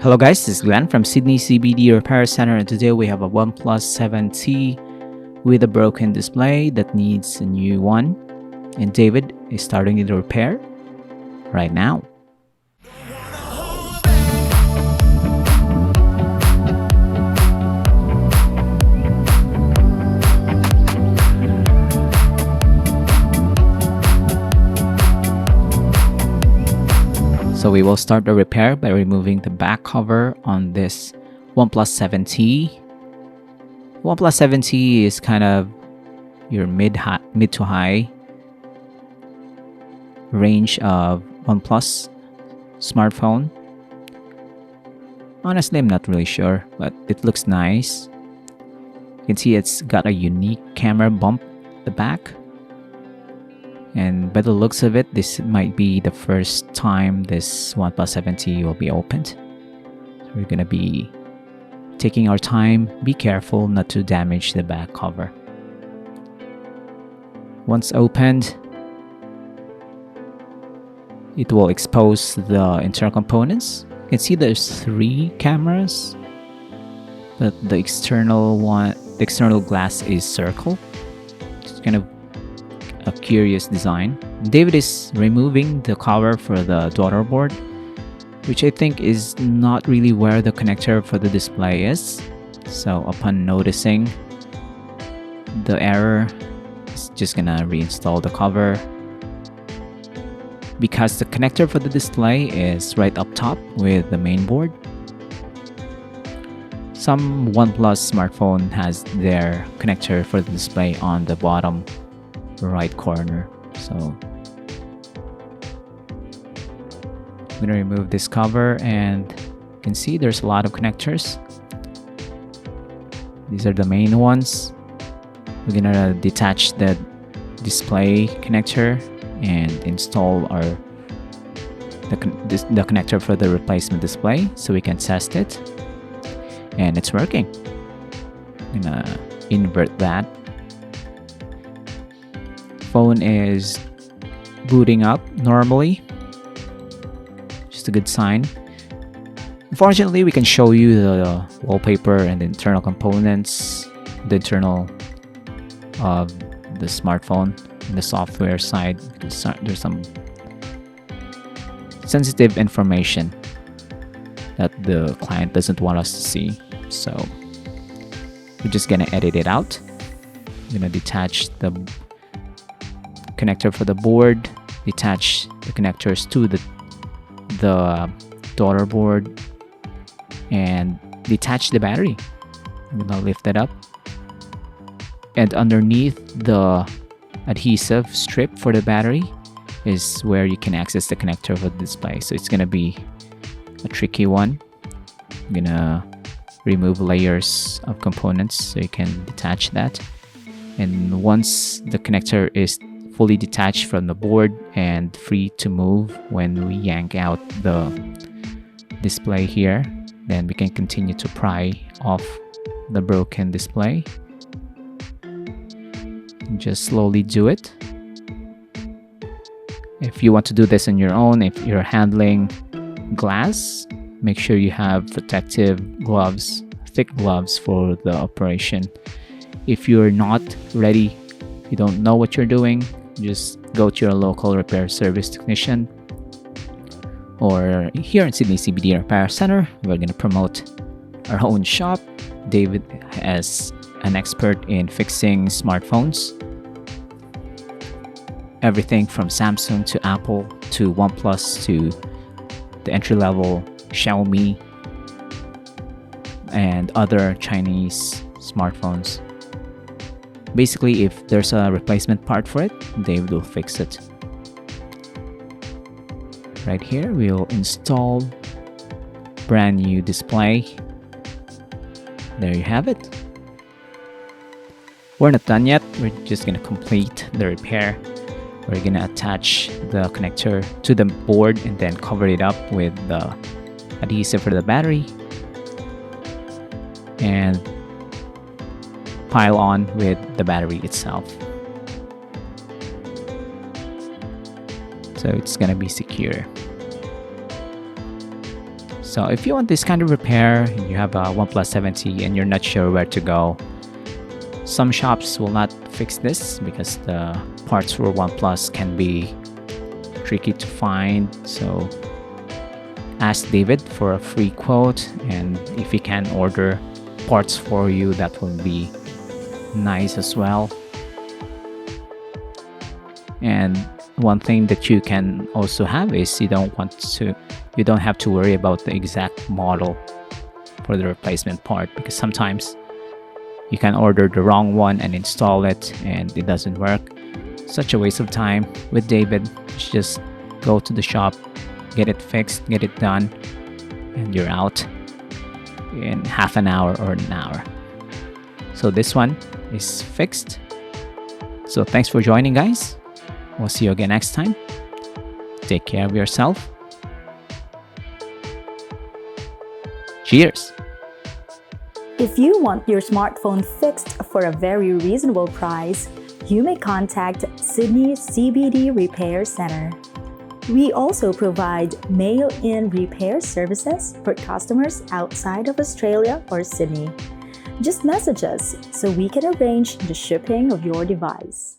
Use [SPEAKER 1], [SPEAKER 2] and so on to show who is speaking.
[SPEAKER 1] Hello guys, this is Glenn from Sydney CBD Repair Center, and today we have a OnePlus 7T with a broken display that needs a new one. And David is starting the repair right now. So we will start the repair by removing the back cover on this OnePlus 7T. OnePlus 7T is kind of your mid to high range of OnePlus smartphone. Honestly, I'm not really sure, but it looks nice. You can see it's got a unique camera bump at the back. And by the looks of it, this might be the first time this OnePlus 7T will be opened. So we're going to be taking our time. Be careful not to damage the back cover. Once opened, it will expose the internal components. You can see there's 3 cameras, but the external glass is circle. It's kind of a curious design. David is removing the cover for the daughter board, which I think is not really where the connector for the display is. So upon noticing the error, it's just gonna reinstall the cover. Because the connector for the display is right up top with the main board. Some OnePlus smartphone has their connector for the display on the bottom right corner. So I'm gonna remove this cover, and you can see there's a lot of connectors. These are the main ones. We're gonna detach the display connector and install the connector for the replacement display so we can test it, and it's working. I'm gonna invert that. Phone is booting up normally, just a good sign. Unfortunately, we can show you the wallpaper and the internal components, the internal of the smartphone and the software side, because there's some sensitive information that the client doesn't want us to see. So we're just gonna edit it out. I'm gonna detach the connector for the board, detach the connectors to the daughter board, and detach the battery. I'm gonna lift it up, and underneath the adhesive strip for the battery is where you can access the connector for the display. So it's gonna be a tricky one. I'm gonna remove layers of components so you can detach that. And once the connector is fully detached from the board and free to move when we yank out the display here, then we can continue to pry off the broken display. Just slowly do it. If you want to do this on your own, if you're handling glass, make sure you have protective gloves, thick gloves for the operation. If you're not ready, you don't know what you're doing, just go to your local repair service technician. Or here in Sydney CBD Repair Center, we're going to promote our own shop. David is an expert in fixing smartphones. Everything from Samsung to Apple to OnePlus to the entry-level Xiaomi and other Chinese smartphones. Basically, if there's a replacement part for it, David will fix it. Right here, we'll install brand new display. There you have it. We're not done yet. We're just gonna complete the repair. We're gonna attach the connector to the board and then cover it up with the adhesive for the battery, and pile on with the battery itself. So it's gonna be secure. So if you want this kind of repair, you have a OnePlus 7T and you're not sure where to go, some shops will not fix this because the parts for OnePlus can be tricky to find. So ask David for a free quote, and if he can order parts for you, that will be nice as well. And one thing that you can also have is you don't have to worry about the exact model for the replacement part, because sometimes you can order the wrong one and install it and it doesn't work. Such a waste of time. With David, just go to the shop, get it fixed, get it done, and you're out in half an hour or an hour. So this one is fixed. So thanks for joining, guys. We'll see you again next time. Take care of yourself. Cheers!
[SPEAKER 2] If you want your smartphone fixed for a very reasonable price, you may contact Sydney CBD Repair Center. We also provide mail-in repair services for customers outside of Australia or Sydney. Just message us so we can arrange the shipping of your device.